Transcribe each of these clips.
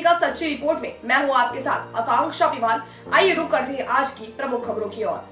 का सच्ची रिपोर्ट में मैं हूं आपके साथ आकांक्षा पिवाल। आइए रुक करते हैं आज की प्रमुख खबरों की ओर।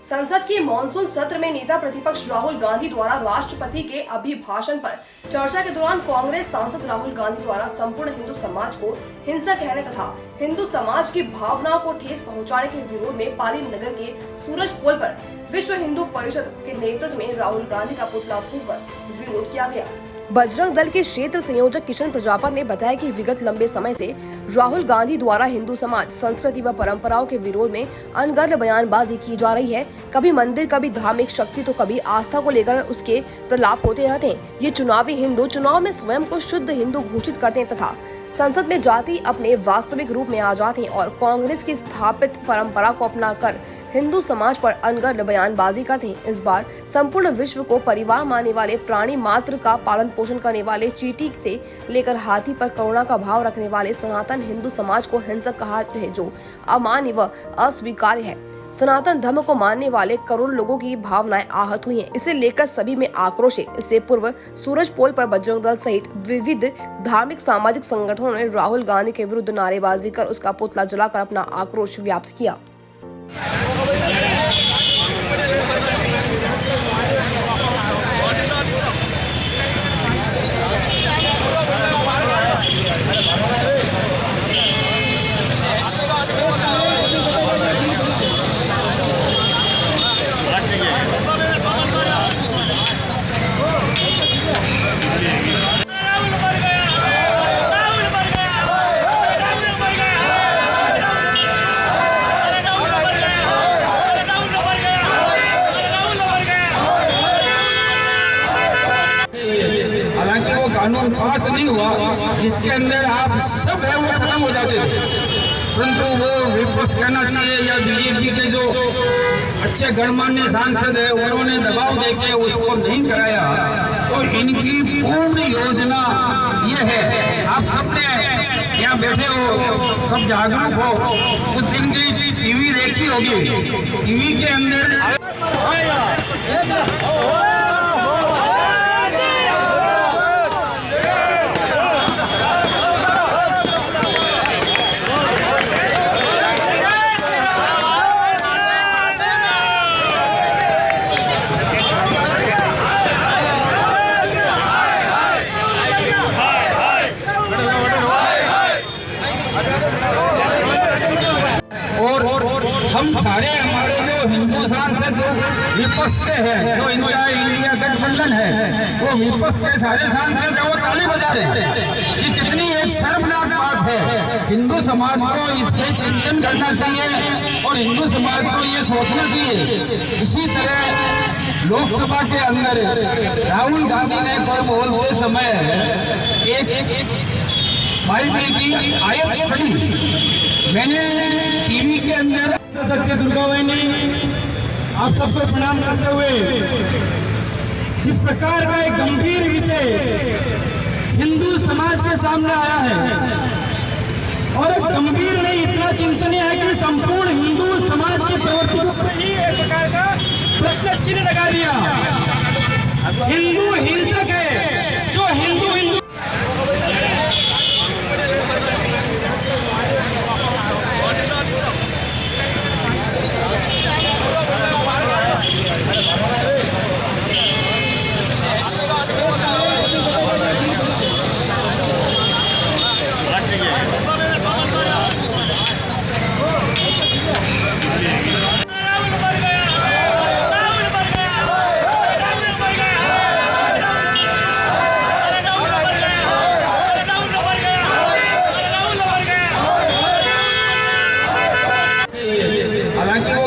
संसद के मानसून सत्र में नेता प्रतिपक्ष राहुल गांधी द्वारा राष्ट्रपति के अभिभाषण पर चर्चा के दौरान कांग्रेस सांसद राहुल गांधी द्वारा संपूर्ण हिंदू समाज को हिंसा कहने तथा हिंदू समाज की भावनाओं को ठेस पहुंचाने के विरोध में पाली नगर के सूरज पोल पर विश्व हिंदू परिषद के नेतृत्व में राहुल गांधी का पुतला फूंककर विरोध किया गया। बजरंग दल के क्षेत्र संयोजक किशन प्रजापत ने बताया कि विगत लंबे समय से राहुल गांधी द्वारा हिंदू समाज, संस्कृति व परंपराओं के विरोध में अनगढ़ बयानबाजी की जा रही है। कभी मंदिर, कभी धार्मिक शक्ति तो कभी आस्था को लेकर उसके प्रलाप होते रहते हैं। ये चुनावी हिंदू चुनाव में स्वयं को शुद्ध हिंदू घोषित करते हैं तथा संसद में जाति अपने वास्तविक रूप में आ जाते हैं और कांग्रेस की स्थापित परंपरा को अपना कर हिंदू समाज पर अनगढ़ बयानबाजी करते हैं। इस बार संपूर्ण विश्व को परिवार मानने वाले, प्राणी मात्र का पालन पोषण करने वाले, चींटी से लेकर हाथी पर करुणा का भाव रखने वाले सनातन हिंदू समाज को हिंसक कहा है, जो अमान्य व अस्वीकार्य है। सनातन धर्म को मानने वाले करोड़ लोगों की भावनाएं आहत हुई हैं। इसे लेकर सभी में आक्रोश है। इससे पूर्व सूरज पोल पर बजरंग दल सहित विविध धार्मिक सामाजिक संगठनों ने राहुल गांधी के विरुद्ध नारेबाजी कर उसका पुतला जलाकर अपना आक्रोश व्यक्त किया। कानून पास नहीं हुआ जिसके अंदर आप सब है वो खत्म हो जाते थे, परंतु वो विपक्ष कहना चाहिए या बीजेपी के जो अच्छे गणमान्य सांसद है उन्होंने दबाव देके उसको नहीं कराया। तो इनकी पूर्ण योजना ये है, आप सबने यहाँ बैठे हो, सब जागरूक हो। उस दिन की टीवी देखी होगी, टीवी के अंदर और हम सारे हमारे जो हिंदू सांसद विपक्ष के हैं, जो इनका इंडिया गठबंधन है, वो विपक्ष के सारे सांसद है वो ताली बजा रहे हैं। ये कितनी एक शर्मनाक बात है। हिंदू समाज को इस पे चिंतन करना चाहिए और हिंदू समाज को ये सोचना चाहिए। इसी तरह लोकसभा के अंदर राहुल गांधी ने कोई बोलते समय एक बाइबल की आयत पढ़ी। मैंने टीवी के अंदर सच्चे दुर्गा वाहिनी आप सबको प्रणाम करते हुए जिस प्रकार का एक गंभीर विषय हिंदू समाज के सामने आया है, और एक गंभीर नहीं, इतना चिंतनीय है कि संपूर्ण हिंदू समाज के प्रवर्तकों को ही एक प्रकार का प्रश्न चिन्ह लगा दिया। हिंदू हिंसक है, जो हिंदू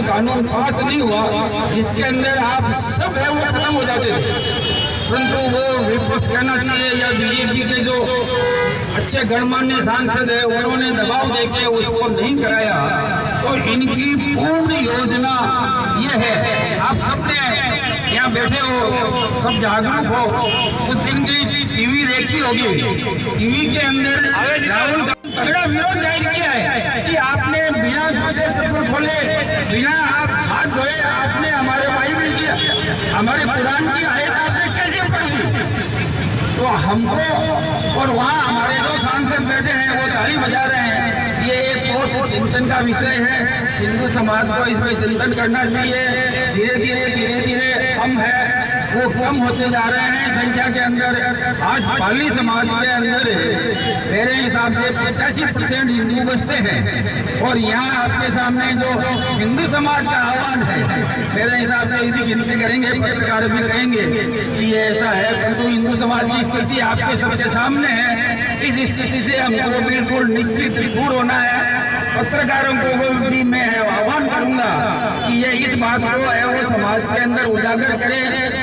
कानून पास नहीं हुआ जिसके अंदर आप सब है वो खत्म हो जाते थे, परंतु वो विपक्ष कहना चाहिए या बीजेपी के जो अच्छे गणमान्य सांसद है उन्होंने दबाव देके उसको नहीं कराया। तो इनकी पूर्ण योजना ये है, आप सबने यहाँ बैठे हो, सब जागरूक हो। उस दिन की टीवी देखी होगी, टीवी के अंदर राहुल तगड़ा विरोध जाहिर किया है कि आपने बिना जूते चप्पल खोले, बिना आप हाथ धोए आपने हमारे बाइबल की, हमारे कुरान की आयत आपने कैसे पढ़ी। तो हमको और वहाँ हमारे जो सांसद बैठे हैं वो ताली बजा रहे हैं। ये एक बहुत चिंतन का विषय है। हिंदू समाज को इस पर चिंतन करना चाहिए। धीरे धीरे हम है वो कम होते जा रहे हैं संख्या के अंदर। आज पाली समाज के अंदर मेरे हिसाब से 85% हिंदू बसते हैं और यहाँ आपके सामने जो हिंदू समाज का आह्वान है, मेरे हिसाब से यदि गिनती करेंगे पत्रकार भी कहेंगे कि ये ऐसा है, परंतु हिंदू समाज की स्थिति आपके सबके सामने है। इस स्थिति से हमको बिल्कुल निश्चित दूर होना है। पत्रकारों को भी मैं आह्वान करूंगा कि ये इस बात को है वो समाज के अंदर उजागर करे,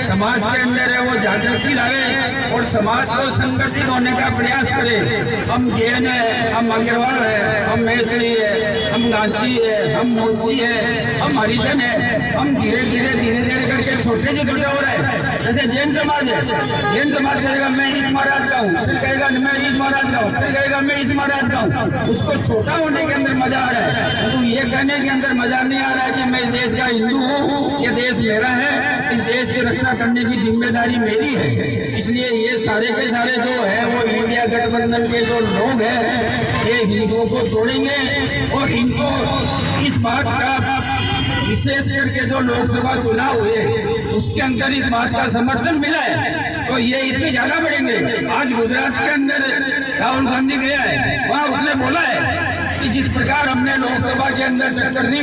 समाज के अंदर है वो जागृति लाए और समाज को संगठित होने का प्रयास करे। हम जैन है, हम अग्रवाल है, हम मैत्री है, हम गांधी है, हम मोदी है, हम हरिजन है। हम धीरे धीरे करके छोटे से छोटे हो रहे हैं। जैसे जैन समाज है, जैन समाज कहेगा मैं इस महाराज का हूँ, फिर कहेगा मैं इस महाराज का हूँ, फिर कहेगा मैं इस महाराज का हूँ। उसको छोटा होने के अंदर मजा आ रहा है, तो ये कहने के अंदर मजा नहीं आ रहा है कि मैं इस देश का हिंदू हूँ, ये देश मेरा है, इस देश की रक्षा करने की जिम्मेदारी मेरी है। इसलिए ये सारे के सारे जो है वो इंडिया गठबंधन के जो लोग हैं ये हिंदुओं को तोड़ेंगे और इनको इस बात का विशेष करके जो लोकसभा चुनाव हुए उसके अंदर इस बात का समर्थन मिला है तो ये इसमें ज्यादा बढ़ेंगे। आज गुजरात के अंदर राहुल गांधी गया है, वहाँ उसने बोला है कि जिस प्रकार हमने लोकसभा के अंदर टक्कर दी,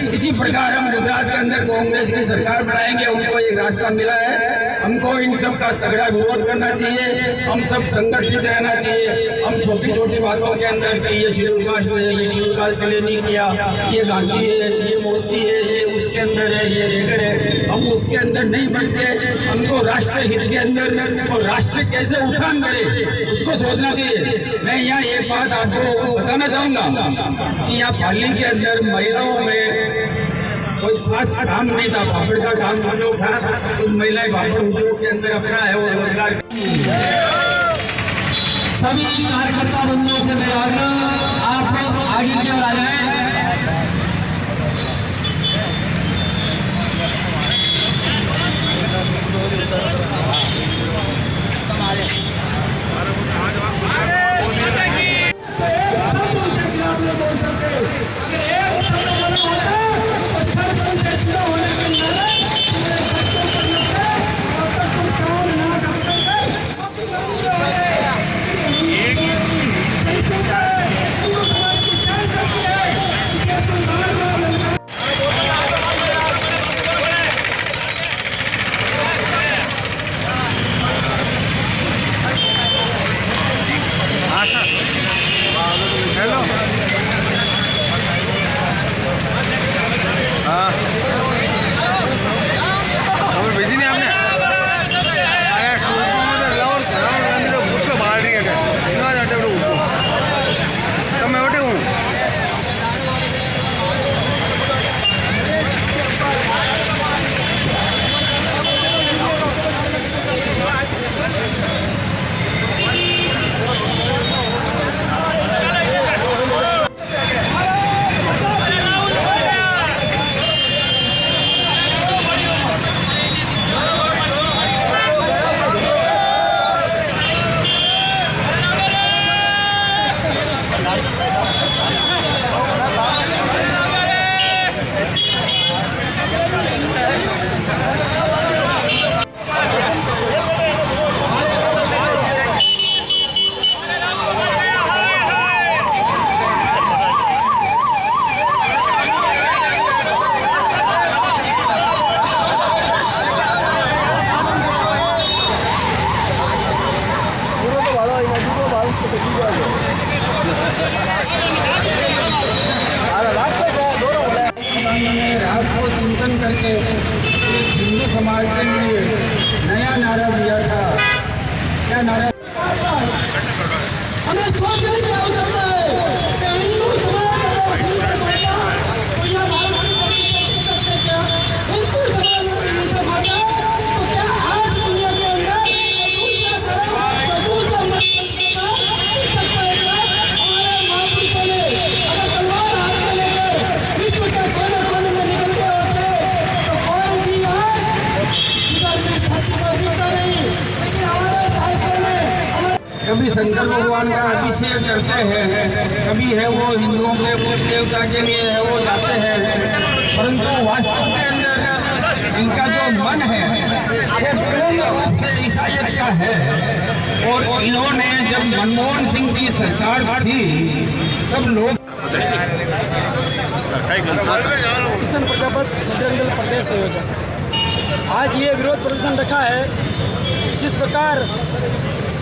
इसी प्रकार हम गुजरात के अंदर कांग्रेस की सरकार बनाएंगे। उनको एक रास्ता मिला है। हमको इन सब का तगड़ा विरोध करना चाहिए, हम सब संगठित रहना चाहिए। हम छोटी छोटी बातों के अंदर कि ये शेड्यूल कास्ट है, ये शेड्यूल कास्ट के लिए नहीं किया, ये गांधी है, ये मोदी है, ये उसके अंदर है, ये लेकर है, हम उसके अंदर नहीं बढ़ते। हमको राष्ट्र हित के अंदर और राष्ट्र कैसे उत्थान करे उसको सोचना चाहिए। मैं यहाँ एक बात आपको बताना चाहूँगा कि यहाँ पाली के अंदर महिलाओं में कोई खास काम नहीं था, पापड़ का काम जो था उन महिलाएं पापड़ उद्योग के अंदर अपना है वो रोजगार। सभी कार्यकर्ता बंधुओं से मेरा आग्रह आप लोग आगे की ओर आ जाएं। रात को चिंतन करके हिंदू समाज के लिए नया नारा दिया था। क्या नारा? हमें सोचने की आवश्यकता है कि हिंदू समाज अगर हिंदू बनेगा तो यह भारत की प्रगति कर सकते क्या? हिंदू समाज अगर हिंदू बनेगा तो क्या आज दुनिया के अंदर दूसरा धर्म दूसरा मत सकता है क्या? हमारे महापुरुषों ने अगर तलवार हाथ में लेकर विश्व के कोने कोने में निकलते होते तो कौन भी आज इधर भी धरती पर जीता नहीं, लेकिन हमारे साहित्य में कभी शंकर भगवान का अभिषेक करते हैं, कभी है वो हिंदुओं के कुल देवता के लिए है वो जाते हैं, परंतु वास्तव के अंदर इनका जो मन है वो पूर्ण रूप से ईसाइयत का है। और इन्होंने जब मनमोहन सिंह की सरकार थी तब लोग किशन प्रजापत मंत्रिमंडल प्रदेश संयोजक आज ये विरोध प्रदर्शन रखा है। जिस प्रकार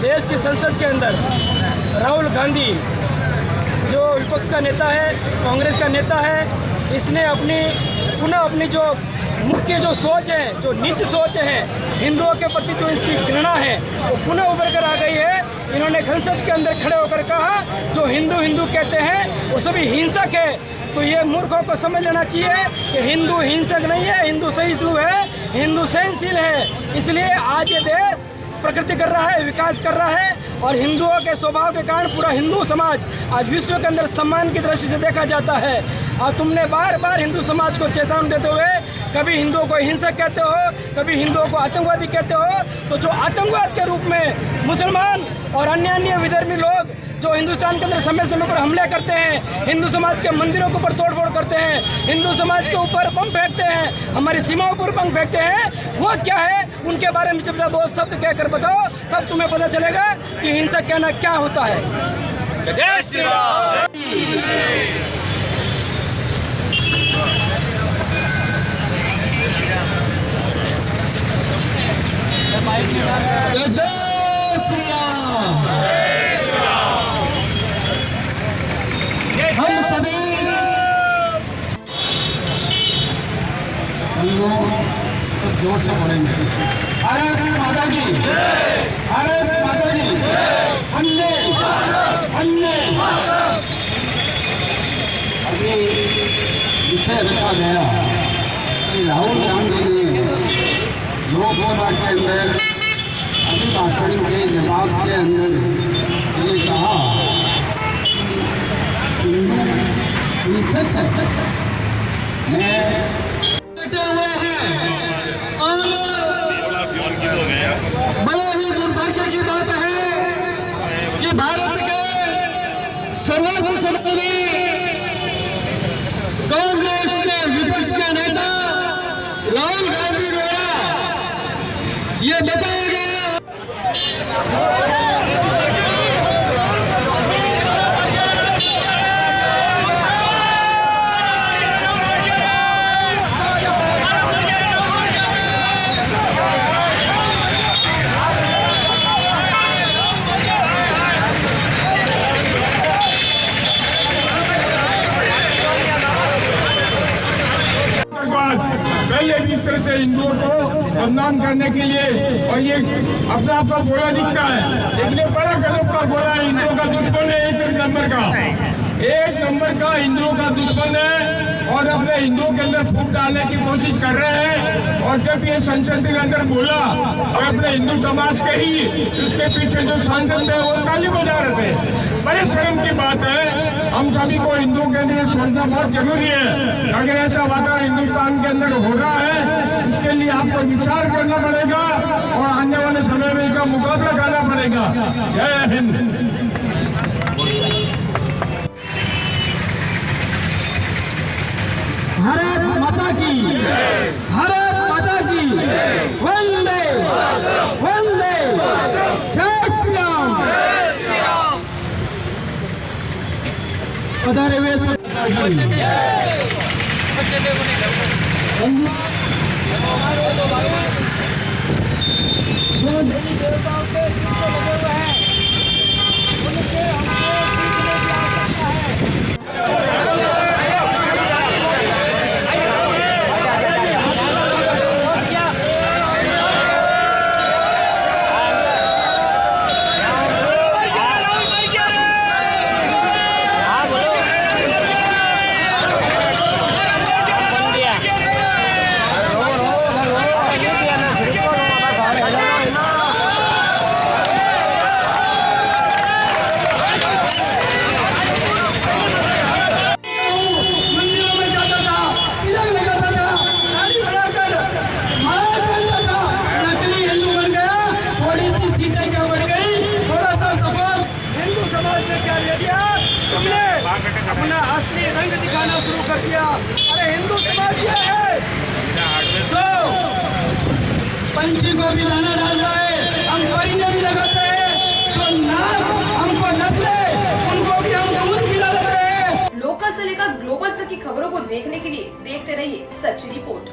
देश की संसद के अंदर राहुल गांधी जो विपक्ष का नेता है, कांग्रेस का नेता है, इसने अपनी जो मुख्य जो सोच है, जो नीच सोच है, हिंदुओं के प्रति जो इसकी घृणा है वो पुनः उभर कर आ गई है। इन्होंने संसद के अंदर खड़े होकर कहा जो हिंदू हिंदू कहते हैं वो सभी हिंसक है। तो ये मूर्खों को समझ लेना चाहिए कि हिंदू हिंसक नहीं है, हिंदू सहिष्णु है, हिंदू सहनशील है। इसलिए आज ये देश प्रगति कर रहा है, विकास कर रहा है और हिंदुओं के स्वभाव के कारण पूरा हिंदू समाज आज विश्व के अंदर सम्मान की दृष्टि से देखा जाता है। और तुमने बार बार हिंदू समाज को चेतावनी देते हुए कभी हिंदुओं को हिंसक कहते हो, कभी हिंदुओं को आतंकवादी कहते हो। तो जो आतंकवाद के रूप में मुसलमान और अन्य विधर्मी लोग जो हिंदुस्तान के अंदर समय समय पर हमले करते हैं, हिंदू समाज के मंदिरों के ऊपर तोड़फोड़ करते हैं, हिंदू समाज के ऊपर बम फेंकते हैं, हमारी सीमाओं पर बम फेंकते हैं, वो क्या है उनके बारे में जब दो शब्द कहकर बताओ तब तुम्हें पता चलेगा कि हिंसक कहना क्या होता है। जय श्री राम। जय श्री राम। हम सभी सब जोर से बोलेंगे, भारत माता की, भारत माता की, वंदे वंदे। अभी विषय रखा गया कि राहुल गांधी ने लोकसभा के अंदर अभिभाषण के जवाब के अंदर ये कहा हिंसक बैठे हुए हैं और बड़े ही दुर्भाग्य की बात है कि भारत के सर्वोच्च कांग्रेस के विपक्ष के नेता राहुल गांधी द्वारा ये बताया गया पहले भी इस तरह से हिंदुओं को बदनाम करने के लिए और ये अपना आपका गोला दिखता है, लेकिन ये बड़ा गजब का गोला है, हिंदुओं का दुश्मन है, एक नंबर का हिंदुओं का दुश्मन है और अपने हिंदुओं के अंदर फूट डालने की कोशिश कर रहे हैं। और जब ये संसद के अंदर बोला तो अपने हिंदू समाज के ही उसके पीछे जो सांसद थे वो ताली बजा रहे थे। बड़े शर्म की बात है, हम सभी को हिंदुओं के लिए सोचना बहुत जरूरी है। अगर ऐसा वातावरण हिंदुस्तान के अंदर हो रहा है इसके लिए आपको विचार करना पड़ेगा और आने वाले समय में इसका मुकाबला करना पड़ेगा। जय हिंद। भारत माता की, भारत माता की, वंदे वंदे। जय श्री राम। पधारे हुए अपना असली रंग दिखाना शुरू कर दिया। अरे हिंदू समाज ये है तो पंछी को भी दाना डाल रहा है, हम परिंदे भी लगाते हैं, जो ना हमको नस्ले उनको भी हम दूध पिला रहे हैं। लोकल से लेकर ग्लोबल तक की खबरों को देखने के लिए देखते रहिए सच्ची रिपोर्ट।